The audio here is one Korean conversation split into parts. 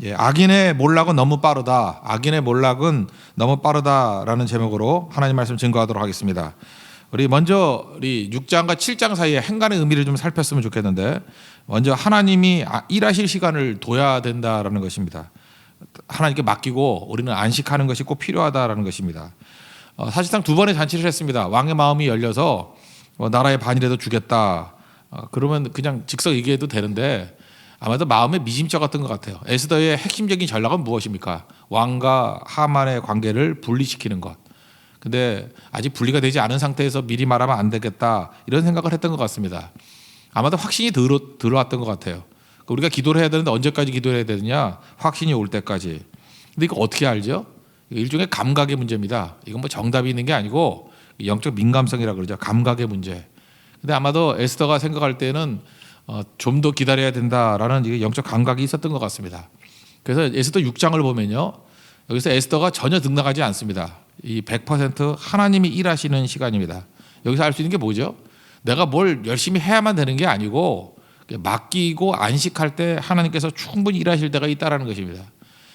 예, 악인의 몰락은 너무 빠르다. 악인의 몰락은 너무 빠르다라는 제목으로 하나님 말씀 증거하도록 하겠습니다. 우리 먼저 우리 6장과 7장 사이에 행간의 의미를 좀 살폈으면 좋겠는데, 먼저 하나님이 일하실 시간을 둬야 된다라는 것입니다. 하나님께 맡기고 우리는 안식하는 것이 꼭 필요하다라는 것입니다. 사실상 두 번의 잔치를 했습니다. 왕의 마음이 열려서 나라의 반이라도 주겠다. 그러면 그냥 즉석 얘기해도 되는데 아마도 마음의 미심쩍었던 것 같아요. 에스더의 핵심적인 전략은 무엇입니까? 왕과 하만의 관계를 분리시키는 것. 근데 아직 분리가 되지 않은 상태에서 미리 말하면 안 되겠다, 이런 생각을 했던 것 같습니다. 아마도 확신이 들어왔던 것 같아요. 우리가 기도를 해야 되는데 언제까지 기도해야 되느냐? 확신이 올 때까지. 근데 이거 어떻게 알죠? 일종의 감각의 문제입니다. 이건 뭐 정답이 있는 게 아니고 영적 민감성이라고 그러죠. 감각의 문제. 근데 아마도 에스더가 생각할 때는 좀 더 기다려야 된다라는 영적 감각이 있었던 것 같습니다. 그래서 에스더 6장을 보면요, 여기서 에스더가 전혀 등락하지 않습니다. 이 100% 하나님이 일하시는 시간입니다. 여기서 알 수 있는 게 뭐죠? 내가 뭘 열심히 해야만 되는 게 아니고 맡기고 안식할 때 하나님께서 충분히 일하실 때가 있다라는 것입니다.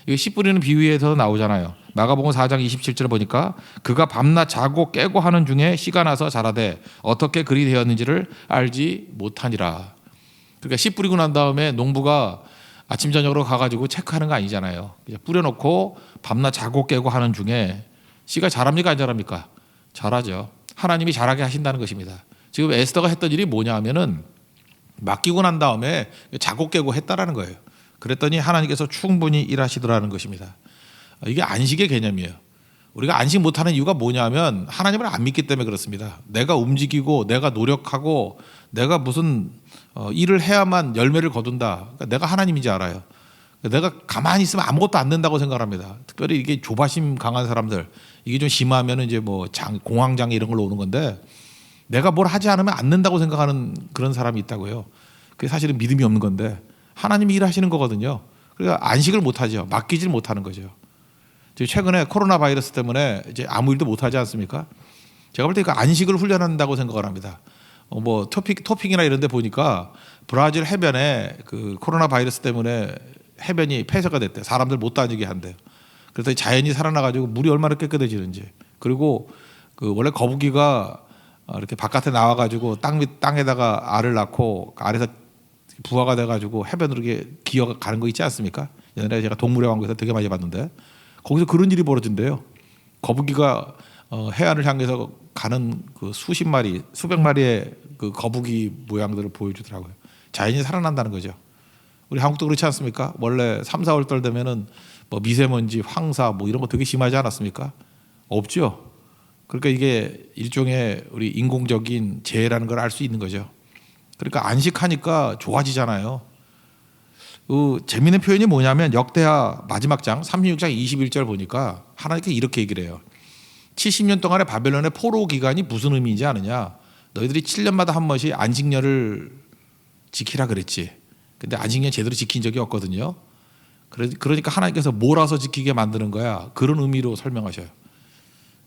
이거 씨 뿌리는 비유에서 나오잖아요. 마가복음 4장 27절을 보니까 그가 밤낮 자고 깨고 하는 중에 씨가 나서 자라되 어떻게 그리 되었는지를 알지 못하니라. 그러니까 씨 뿌리고 난 다음에 농부가 아침 저녁으로 가가지고 체크하는 거 아니잖아요. 그냥 뿌려놓고 밤낮 자고 깨고 하는 중에 씨가 자랍니까 안 자랍니까? 자라죠. 하나님이 자라게 하신다는 것입니다. 지금 에스더가 했던 일이 뭐냐 하면은 맡기고 난 다음에 자고 깨고 했다라는 거예요. 그랬더니 하나님께서 충분히 일하시더라는 것입니다. 이게 안식의 개념이에요. 우리가 안식 못하는 이유가 뭐냐면 하나님을 안 믿기 때문에 그렇습니다. 내가 움직이고 내가 노력하고 내가 무슨 일을 해야만 열매를 거둔다. 그러니까 내가 하나님인지 알아요. 내가 가만히 있으면 아무것도 안 된다고 생각합니다. 특별히 이게 조바심 강한 사람들, 이게 좀 심하면 이제 뭐 공황장애 이런 걸로 오는 건데, 내가 뭘 하지 않으면 안 된다고 생각하는 그런 사람이 있다고요. 그게 사실은 믿음이 없는 건데 하나님이 일하시는 거거든요. 그러니까 안식을 못하죠. 맡기질 못하는 거죠. 최근에 코로나 바이러스 때문에 이제 아무 일도 못하지 않습니까? 제가 볼 때 그 안식을 훈련한다고 생각을 합니다. 뭐 토픽이나 이런 데 보니까 브라질 해변에 그 코로나 바이러스 때문에 해변이 폐쇄가 됐대. 사람들 못 다니게 한대요. 그래서 자연이 살아나가지고 물이 얼마나 깨끗해지는지. 그리고 그 원래 거북이가 이렇게 바깥에 나와가지고 땅에다가 알을 낳고 알에서 부화가 돼가지고 해변으로 이렇게 기어가는 거 있지 않습니까? 옛날에 제가 동물의 왕국에서 되게 많이 봤는데 거기서 그런 일이 벌어진대요. 거북이가 해안을 향해서 가는 그 수십 마리, 수백 마리의 그 거북이 모양들을 보여주더라고요. 자연이 살아난다는 거죠. 우리 한국도 그렇지 않습니까? 원래 3, 4월 달 되면은 뭐 미세먼지, 황사 뭐 이런 거 되게 심하지 않았습니까? 없죠. 그러니까 이게 일종의 우리 인공적인 재해라는 걸 알 수 있는 거죠. 그러니까 안식하니까 좋아지잖아요. 재미있는 표현이 뭐냐면 역대하 마지막 장 36장 21절 보니까 하나님께 이렇게 얘기를 해요. 70년 동안의 바벨론의 포로 기간이 무슨 의미인지 아느냐? 너희들이 7년마다 한 번씩 안식년을 지키라 그랬지. 근데 안식년 제대로 지킨 적이 없거든요. 그러니까 하나님께서 몰아서 지키게 만드는 거야. 그런 의미로 설명하셔요.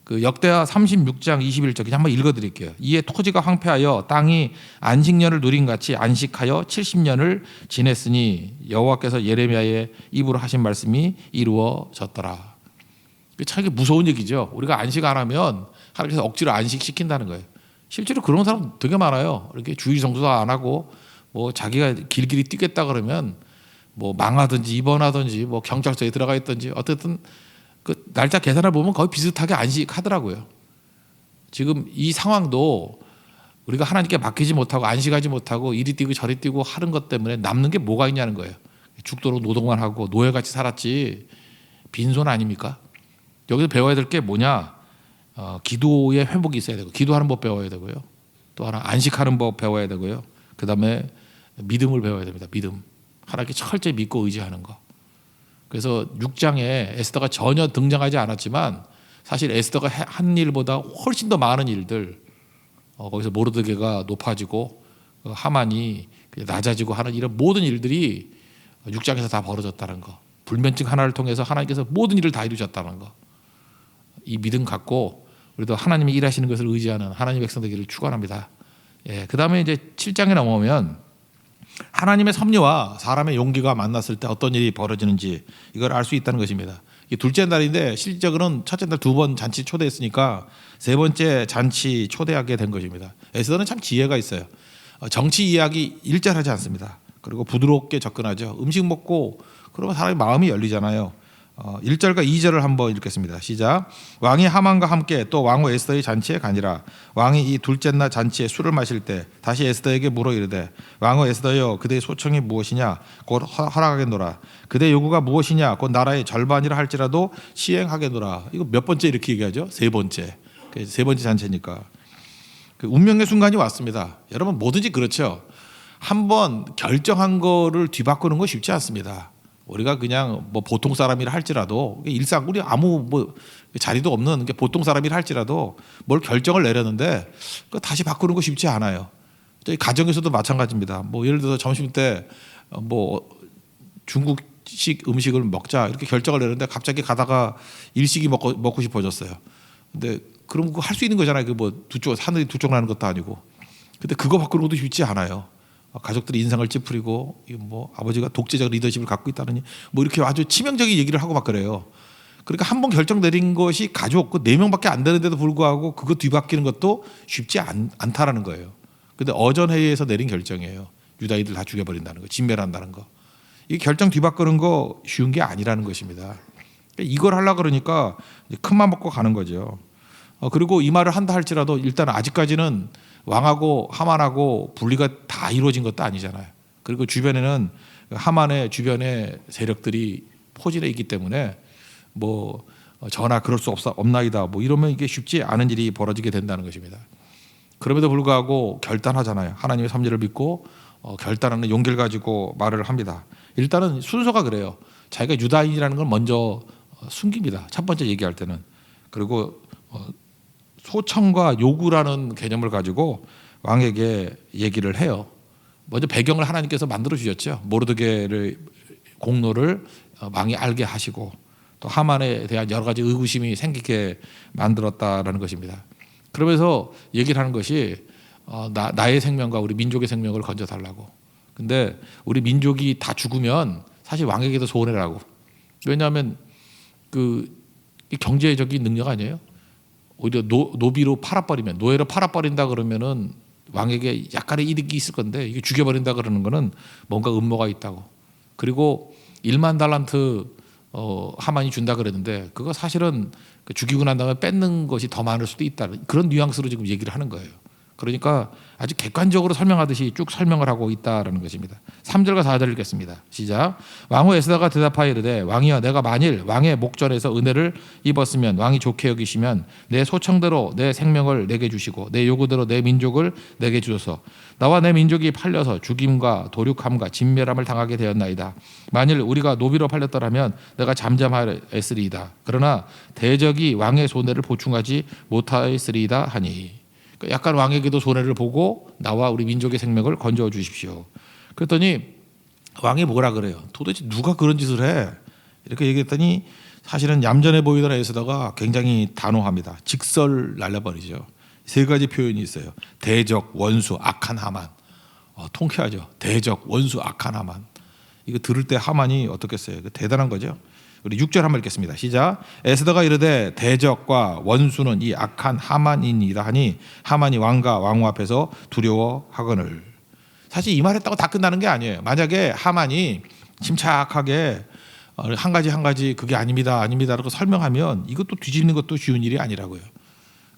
그 역대하 36장 21절 그냥 한번 읽어드릴게요. 이에 토지가 황폐하여 땅이 안식년을 누린 같이 안식하여 70년을 지냈으니 여호와께서 예레미야의 입으로 하신 말씀이 이루어졌더라. 참 무서운 얘기죠. 우리가 안식 안 하면 하나님께서 억지로 안식시킨다는 거예요. 실제로 그런 사람 되게 많아요. 이렇게 주일 성수도 안 하고 뭐 자기가 길길이 뛰겠다 그러면 뭐 망하든지 입원하든지 뭐 경찰서에 들어가 있든지 어쨌든 그 날짜 계산을 보면 거의 비슷하게 안식하더라고요. 지금 이 상황도 우리가 하나님께 맡기지 못하고 안식하지 못하고 이리 뛰고 저리 뛰고 하는 것 때문에 남는 게 뭐가 있냐는 거예요. 죽도록 노동만 하고 노예같이 살았지 빈손 아닙니까? 여기서 배워야 될 게 뭐냐? 기도의 회복이 있어야 되고 기도하는 법 배워야 되고요. 또 하나 안식하는 법 배워야 되고요. 그 다음에 믿음을 배워야 됩니다. 믿음. 하나님께 철저히 믿고 의지하는 거. 그래서 6장에 에스더가 전혀 등장하지 않았지만 사실 에스더가 한 일보다 훨씬 더 많은 일들, 거기서 모르드게가 높아지고 하만이 낮아지고 하는 이런 모든 일들이 6장에서 다 벌어졌다는 거. 불면증 하나를 통해서 하나님께서 모든 일을 다 이루셨다는 거. 이 믿음 갖고 우리도 하나님이 일하시는 것을 의지하는 하나님의 백성 되기를 축원합니다. 예, 그 다음에 이제 7장에 넘어오면 하나님의 섭리와 사람의 용기가 만났을 때 어떤 일이 벌어지는지 이걸 알 수 있다는 것입니다. 이게 둘째 날인데 실질적으로는 첫째 날 2번 잔치 초대했으니까 세 번째 잔치 초대하게 된 것입니다. 에스더는 참 지혜가 있어요. 정치 이야기 일절하지 않습니다. 그리고 부드럽게 접근하죠. 음식 먹고 그러면 사람의 마음이 열리잖아요. 1절과 2절을 한번 읽겠습니다. 시작. 왕이 하만과 함께 또 왕후 에스더의 잔치에 가니라. 왕이 이 둘째 날 잔치에 술을 마실 때 다시 에스더에게 물어 이르되 왕후 에스더여 그대의 소청이 무엇이냐 곧 허락하겠노라. 그대의 요구가 무엇이냐 곧 나라의 절반이라 할지라도 시행하겠노라. 이거 몇 번째 이렇게 얘기하죠? 세 번째. 세 번째 잔치니까. 그 운명의 순간이 왔습니다. 여러분 뭐든지 그렇죠. 한번 결정한 거를 뒤바꾸는 거 쉽지 않습니다. 우리가 그냥 뭐 보통 사람이라 할지라도 일상 우리 아무 뭐 자리도 없는 게 보통 사람이라 할지라도 뭘 결정을 내렸는데 그 다시 바꾸는 거 쉽지 않아요. 저희 가정에서도 마찬가지입니다. 뭐 예를 들어서 점심 때 뭐 중국식 음식을 먹자 이렇게 결정을 내렸는데 갑자기 가다가 일식이 먹고 싶어졌어요. 근데 그럼 그거 할 수 있는 거잖아요. 그 뭐 하늘이 두 쪽 나는 것도 아니고. 근데 그거 바꾸는 것도 쉽지 않아요. 가족들이 인상을 찌푸리고 뭐 아버지가 독재적 리더십을 갖고 있다느니 뭐 이렇게 아주 치명적인 얘기를 하고 막 그래요. 그러니까 한 번 결정 내린 것이 가족 그 4명밖에 안 되는데도 불구하고 그거 뒤바뀌는 것도 쉽지 않다라는 거예요. 근데 어전회의에서 내린 결정이에요. 유다인들 다 죽여버린다는 거, 진멸한다는 거. 이 결정 뒤바꾸는 거 쉬운 게 아니라는 것입니다. 이걸 하려고 그러니까 큰맘 먹고 가는 거죠. 그리고 이 말을 한다 할지라도 일단 아직까지는 왕하고 하만하고 분리가 다 이루어진 것도 아니잖아요. 그리고 주변에는 하만의 주변의 세력들이 포진해 있기 때문에 뭐 전하 그럴 수 없나이다 뭐 이러면 이게 쉽지 않은 일이 벌어지게 된다는 것입니다. 그럼에도 불구하고 결단하잖아요. 하나님의 섭리를 믿고 결단하는 용기를 가지고 말을 합니다. 일단은 순서가 그래요. 자기가 유다인이라는 걸 먼저 숨깁니다. 첫 번째 얘기할 때는. 그리고 소청과 요구라는 개념을 가지고 왕에게 얘기를 해요. 먼저 배경을 하나님께서 만들어 주셨죠. 모르드게를 공로를 왕이 알게 하시고 또 하만에 대한 여러 가지 의구심이 생기게 만들었다라는 것입니다. 그러면서 얘기를 하는 것이 나의 생명과 우리 민족의 생명을 건져달라고. 근데 우리 민족이 다 죽으면 사실 왕에게도 손해라고. 왜냐하면 그 경제적인 능력 아니에요. 오히려 노비로 팔아버리면 노예로 팔아버린다 그러면은 왕에게 약간의 이득이 있을 건데 이게 죽여버린다 그러는 거는 뭔가 음모가 있다고. 그리고 1만 달란트 하만이 준다 그랬는데 그거 사실은 죽이고 난 다음에 뺏는 것이 더 많을 수도 있다. 그런 뉘앙스로 지금 얘기를 하는 거예요. 그러니까 아주 객관적으로 설명하듯이 쭉 설명을 하고 있다라는 것입니다. 3절과 4절 읽겠습니다. 시작. 왕후 에스더가 대답하여 이르되 왕이여 내가 만일 왕의 목전에서 은혜를 입었으면 왕이 좋게 여기시면 내 소청대로 내 생명을 내게 주시고 내 요구대로 내 민족을 내게 주소서. 나와 내 민족이 팔려서 죽임과 도륙함과 진멸함을 당하게 되었나이다. 만일 우리가 노비로 팔렸더라면 내가 잠잠하였으리이다. 그러나 대적이 왕의 손해를 보충하지 못하였으리이다 하니. 약간 왕에게도 손해를 보고 나와 우리 민족의 생명을 건져 주십시오. 그랬더니 왕이 뭐라 그래요? 도대체 누가 그런 짓을 해? 이렇게 얘기했더니 사실은 얌전해 보이던 에스더가 굉장히 단호합니다. 직설 날려버리죠. 3가지 표현이 있어요. 대적, 원수, 악한 하만. 통쾌하죠. 대적, 원수, 악한 하만. 이거 들을 때 하만이 어떻겠어요? 대단한 거죠. 우리 6절 한번 읽겠습니다. 시작. 에스더가 이르되 대적과 원수는 이 악한 하만이니라 하니 하만이 왕과 왕후 앞에서 두려워하거늘. 사실 이 말했다고 다 끝나는 게 아니에요. 만약에 하만이 침착하게 한 가지 그게 아닙니다라고 설명하면 이것도 뒤집는 것도 쉬운 일이 아니라고요.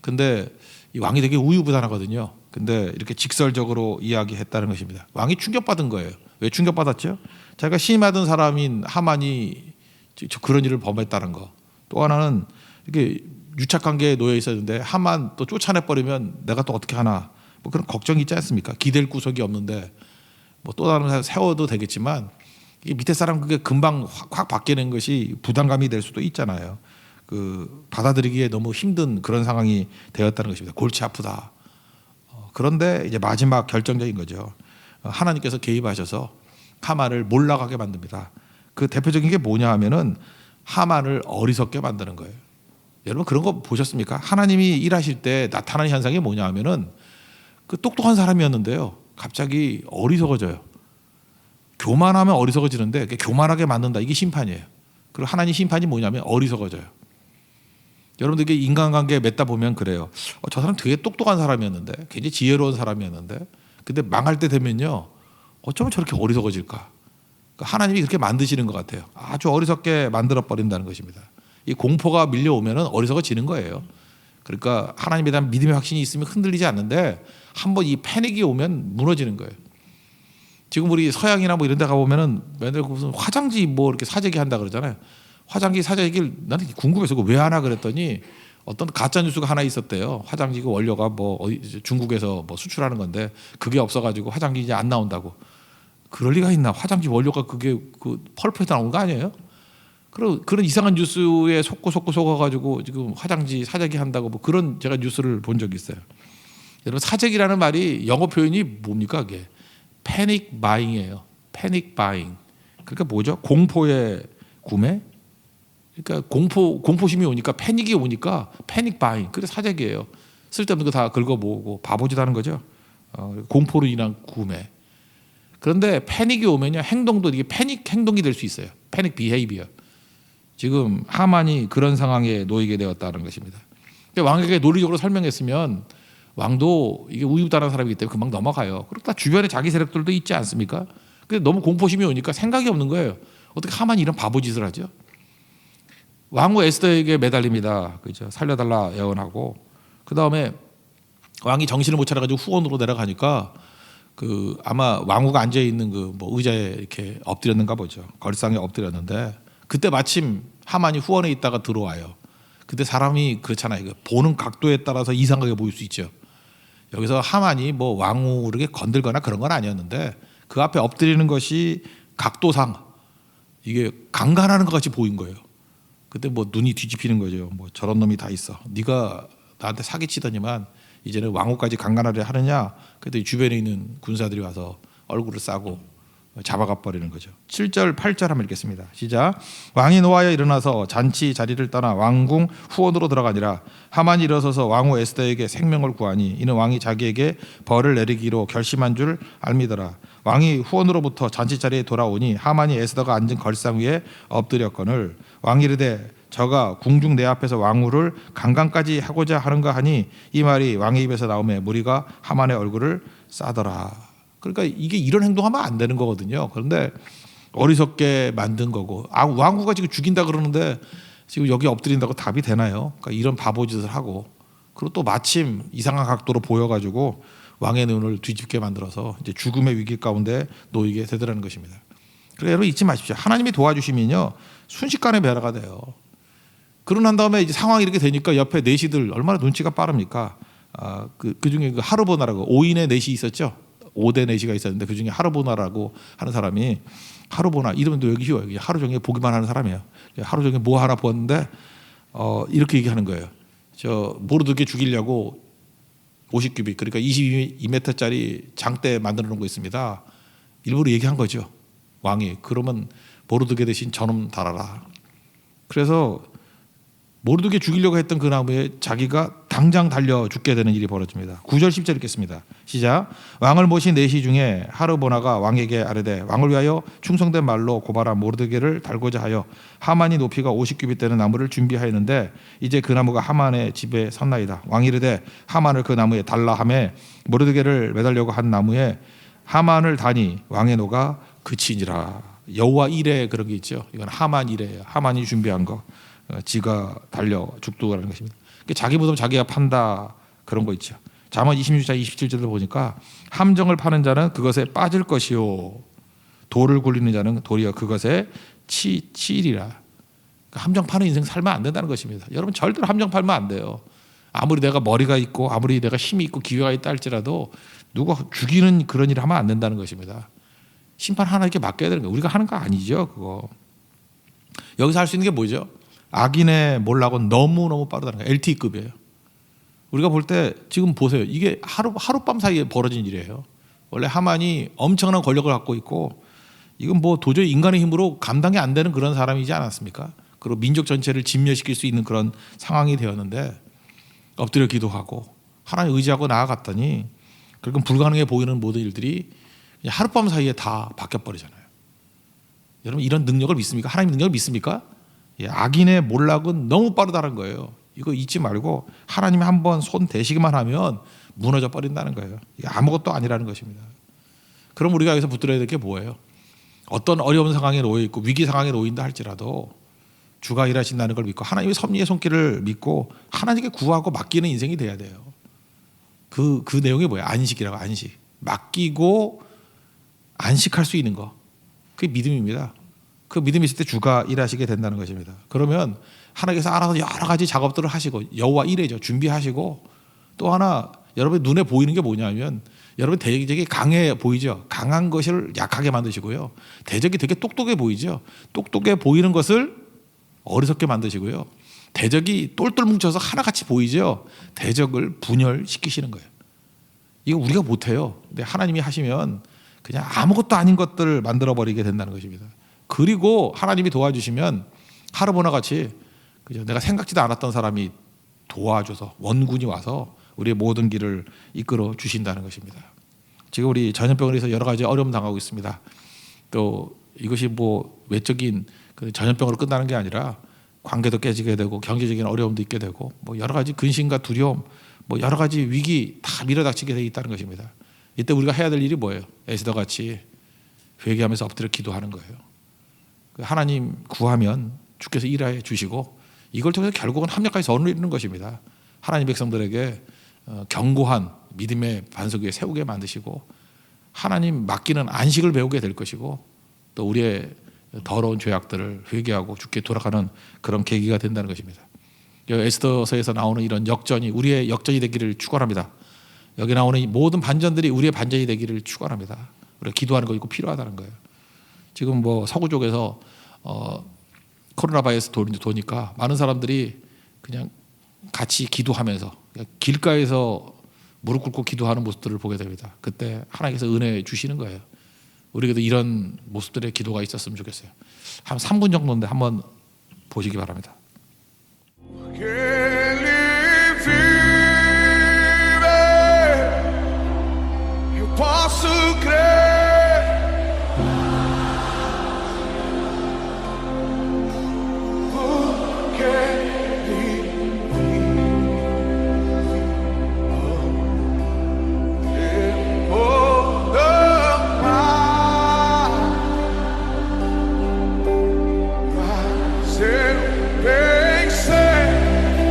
근데 이 왕이 되게 우유부단하거든요. 근데 이렇게 직설적으로 이야기했다는 것입니다. 왕이 충격받은 거예요. 왜 충격받았죠? 자기가 신임하던 사람인 하만이 그런 일을 범했다는 거. 또 하나는 이렇게 유착관계에 놓여 있었는데 하만 또 쫓아내버리면 내가 또 어떻게 하나 뭐 그런 걱정이 있지 않습니까? 기댈 구석이 없는데 뭐 또 다른 사람 세워도 되겠지만 이게 밑에 사람 그게 금방 확 바뀌는 것이 부담감이 될 수도 있잖아요. 그 받아들이기에 너무 힘든 그런 상황이 되었다는 것입니다. 골치 아프다. 그런데 이제 마지막 결정적인 거죠. 하나님께서 개입하셔서 하만을 몰락하게 만듭니다. 그 대표적인 게 뭐냐 하면은 하만을 어리석게 만드는 거예요. 여러분 그런 거 보셨습니까? 하나님이 일하실 때 나타나는 현상이 뭐냐 하면은 그 똑똑한 사람이었는데요. 갑자기 어리석어져요. 교만하면 어리석어지는데 교만하게 만든다. 이게 심판이에요. 그리고 하나님 심판이 뭐냐면 어리석어져요. 여러분들 이게 인간관계에 맺다 보면 그래요. 저 사람 되게 똑똑한 사람이었는데, 굉장히 지혜로운 사람이었는데, 근데 망할 때 되면요, 어쩌면 저렇게 어리석어질까? 그러니까 하나님이 그렇게 만드시는 것 같아요. 아주 어리석게 만들어 버린다는 것입니다. 이 공포가 밀려오면은 어리석어지는 거예요. 그러니까 하나님에 대한 믿음의 확신이 있으면 흔들리지 않는데 한번 이 패닉이 오면 무너지는 거예요. 지금 우리 서양이나 뭐 이런 데 가보면은 맨날 무슨 화장지 뭐 이렇게 사재기 한다 그러잖아요. 화장지 사재기를 나는 궁금해서 왜 하나 그랬더니 어떤 가짜 뉴스가 하나 있었대요. 화장지 그 원료가 뭐 중국에서 뭐 수출하는 건데 그게 없어가지고 화장지 이제 안 나온다고. 그럴 리가 있나? 화장지 원료가 그게 그 펄프에서 나온 거 아니에요? 그런 이상한 뉴스에 속아가지고 지금 화장지 사재기 한다고 뭐 그런 제가 뉴스를 본 적이 있어요. 여러분 사재기라는 말이 영어 표현이 뭡니까? 그게 패닉 바잉이에요. 패닉 바잉. 그러니까 뭐죠? 공포의 구매? 그러니까 공포심이 오니까 패닉이 오니까 패닉 바잉. 그래 사재기예요. 쓸데없는 거 다 긁어 모으고 바보짓 하는 거죠. 공포로 인한 구매. 그런데 패닉이 오면요 행동도 이게 패닉 행동이 될 수 있어요. 패닉 비헤이비어. 지금 하만이 그런 상황에 놓이게 되었다는 것입니다. 왕에게 논리적으로 설명했으면 왕도 이게 우유부단한 사람이기 때문에 금방 넘어가요. 그러다 주변에 자기 세력들도 있지 않습니까? 근데 너무 공포심이 오니까 생각이 없는 거예요. 어떻게 하만이 이런 바보짓을 하죠? 왕후 에스더에게 매달립니다. 그죠? 살려달라 애원하고 그 다음에 왕이 정신을 못 차려가지고 후원으로 내려가니까 그 아마 왕후가 앉아 있는 그 뭐 의자에 이렇게 엎드렸는가 보죠. 걸상에 엎드렸는데 그때 마침 하만이 후원에 있다가 들어와요. 근데 사람이 그렇잖아요. 보는 각도에 따라서 이상하게 보일 수 있죠. 여기서 하만이 뭐 왕후를 건들거나 그런 건 아니었는데 그 앞에 엎드리는 것이 각도상 이게 강간하는 것 같이 보인 거예요. 그때 뭐 눈이 뒤집히는 거죠. 뭐 저런 놈이 다 있어. 네가 나한테 사기치더니만 이제는 왕후까지 강간하려 하느냐. 그때 주변에 있는 군사들이 와서 얼굴을 싸고 잡아가 버리는 거죠. 7절 8절 한번 읽겠습니다. 시작. 왕이 노하여 일어나서 잔치 자리를 떠나 왕궁 후원으로 들어가니라. 하만이 일어서서 왕후 에스더에게 생명을 구하니 이는 왕이 자기에게 벌을 내리기로 결심한 줄 알미더라. 왕이 후원으로부터 잔치 자리에 돌아오니 하만이 에스더가 앉은 걸상 위에 엎드렸거늘 왕이 이르되 저가 궁중 내 앞에서 왕후를 강간까지 하고자 하는가 하니 이 말이 왕의 입에서 나오매 무리가 하만의 얼굴을 싸더라. 그러니까 이게 이런 행동하면 안 되는 거거든요. 그런데 어리석게 만든 거고 왕후가 지금 죽인다 그러는데 지금 여기 엎드린다고 답이 되나요? 그러니까 이런 바보짓을 하고 그리고 또 마침 이상한 각도로 보여가지고 왕의 눈을 뒤집게 만들어서 이제 죽음의 위기 가운데 놓이게 되더라는 것입니다. 그래서 여러분 잊지 마십시오. 하나님이 도와주시면요 순식간에 변화가 돼요. 그러고 난 다음에 이제 상황이 이렇게 되니까 옆에 내시들 얼마나 눈치가 빠릅니까? 그 중에 그 하르보나라고 5인의 넷이 있었죠. 5대 내시가 있었는데 그 중에 하르보나라고 하는 사람이 하르보나 이름도 여기 쉬워요. 하루 종일 보기만 하는 사람이에요. 하루 종일 뭐 하나 보는데 이렇게 얘기하는 거예요. 저 모르드게 죽이려고 50규빗 그러니까 22m짜리 장대 만들어 놓은 거 있습니다. 일부러 얘기한 거죠. 왕이 그러면 모르드게 대신 저놈 달아라. 그래서 모르드게 죽이려고 했던 그 나무에 자기가 당장 달려 죽게 되는 일이 벌어집니다. 9절 10절 읽겠습니다. 시작. 왕을 모신 내시 중에 하르보나가 왕에게 아뢰되 왕을 위하여 충성된 말로 고발한 모르드게를 달고자 하여 하만이 높이가 50규빗 되는 나무를 준비하였는데 이제 그 나무가 하만의 집에 섰나이다. 왕이 이르되 하만을 그 나무에 달라 하매 모르드게를 매달려고 한 나무에 하만을 다니 왕의 노가 그치니라. 여호와 이레 그런 게 있죠. 이건 하만 이레예요. 하만이 준비한 거. 지가 달려 죽도라는 것입니다. 자기 무덤 자기가 판다 그런 거 있죠. 잠언 26장 27절을 보니까 함정을 파는 자는 그것에 빠질 것이요 돌을 굴리는 자는 도리어 그것에 치리라. 함정 파는 인생 살면 안 된다는 것입니다. 여러분 절대로 함정 팔면 안 돼요. 아무리 내가 머리가 있고 아무리 내가 힘이 있고 기회가 있다 할지라도 누가 죽이는 그런 일을 하면 안 된다는 것입니다. 심판 하나님께 맡겨야 되는 거예요. 우리가 하는 거 아니죠. 그거. 여기서 할 수 있는 게 뭐죠? 악인의 몰락은 너무너무 빠르다는 거예요. LTE급이에요. 우리가 볼 때 지금 보세요. 이게 하룻밤 사이에 벌어진 일이에요. 원래 하만이 엄청난 권력을 갖고 있고 이건 뭐 도저히 인간의 힘으로 감당이 안 되는 그런 사람이지 않았습니까? 그리고 민족 전체를 진멸시킬 수 있는 그런 상황이 되었는데 엎드려 기도하고 하나님 의지하고 나아갔더니 그러니까 불가능해 보이는 모든 일들이 하룻밤 사이에 다 바뀌어버리잖아요. 여러분 이런 능력을 믿습니까? 하나님 능력을 믿습니까? 예, 악인의 몰락은 너무 빠르다는 거예요. 이거 잊지 말고 하나님이 한번 손 대시기만 하면 무너져 버린다는 거예요. 이게 아무것도 아니라는 것입니다. 그럼 우리가 여기서 붙들어야 될 게 뭐예요? 어떤 어려운 상황에 놓여 있고 위기 상황에 놓인다 할지라도 주가 일하신다는 걸 믿고 하나님의 섭리의 손길을 믿고 하나님께 구하고 맡기는 인생이 돼야 돼요. 그 내용이 뭐예요? 안식이라고. 안식. 맡기고 안식할 수 있는 거. 그게 믿음입니다. 그 믿음이 있을 때 주가 일하시게 된다는 것입니다. 그러면 하나님께서 알아서 여러 가지 작업들을 하시고 여호와 이레죠. 준비하시고 또 하나 여러분 눈에 보이는 게 뭐냐면 여러분 대적이 강해 보이죠. 강한 것을 약하게 만드시고요. 대적이 되게 똑똑해 보이죠. 똑똑해 보이는 것을 어리석게 만드시고요. 대적이 똘똘 뭉쳐서 하나같이 보이죠. 대적을 분열시키시는 거예요. 이거 우리가 못해요. 근데 하나님이 하시면 그냥 아무것도 아닌 것들을 만들어버리게 된다는 것입니다. 그리고 하나님이 도와주시면 하르보나 같이 그죠? 내가 생각지도 않았던 사람이 도와줘서 원군이 와서 우리의 모든 길을 이끌어 주신다는 것입니다. 지금 우리 전염병으로 여러 가지 어려움 당하고 있습니다. 또 이것이 뭐 외적인 그 전염병으로 끝나는 게 아니라 관계도 깨지게 되고 경제적인 어려움도 있게 되고 뭐 여러 가지 근심과 두려움, 뭐 여러 가지 위기 다 밀어닥치게 돼 있다는 것입니다. 이때 우리가 해야 될 일이 뭐예요? 에스더 같이 회개하면서 엎드려 기도하는 거예요. 하나님 구하면 주께서 일하여 주시고 이걸 통해서 결국은 합력까지 선을 이루는 것입니다. 하나님 백성들에게 견고한 믿음의 반석 위에 세우게 만드시고 하나님 맡기는 안식을 배우게 될 것이고 또 우리의 더러운 죄악들을 회개하고 주께 돌아가는 그런 계기가 된다는 것입니다. 에스더서에서 나오는 이런 역전이 우리의 역전이 되기를 축원합니다. 여기 나오는 이 모든 반전들이 우리의 반전이 되기를 축원합니다. 우리가 기도하는 거 있고 필요하다는 거예요. 지금 뭐 서구 쪽에서 코로나 바이러스 도니까 많은 사람들이 그냥 같이 기도하면서 길가에서 무릎 꿇고 기도하는 모습들을 보게 됩니다. 그때 하나님께서 은혜 주시는 거예요. 우리에게도 이런 모습들의 기도가 있었으면 좋겠어요. 한 3분 정도인데 한번 보시기 바랍니다. Bem sei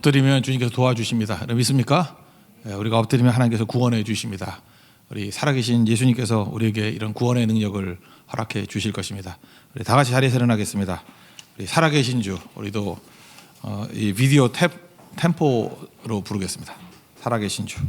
엎드리면 주님께서 도와주십니다. 믿습니까? 우리가 엎드리면 하나님께서 구원해 주십니다. 우리 살아계신 예수님께서 우리에게 이런 구원의 능력을 허락해 주실 것입니다. 우리 다 같이 자리에서 일어나겠습니다. 우리 살아계신 주, 우리도 이 비디오 템포로 부르겠습니다. 살아계신 주.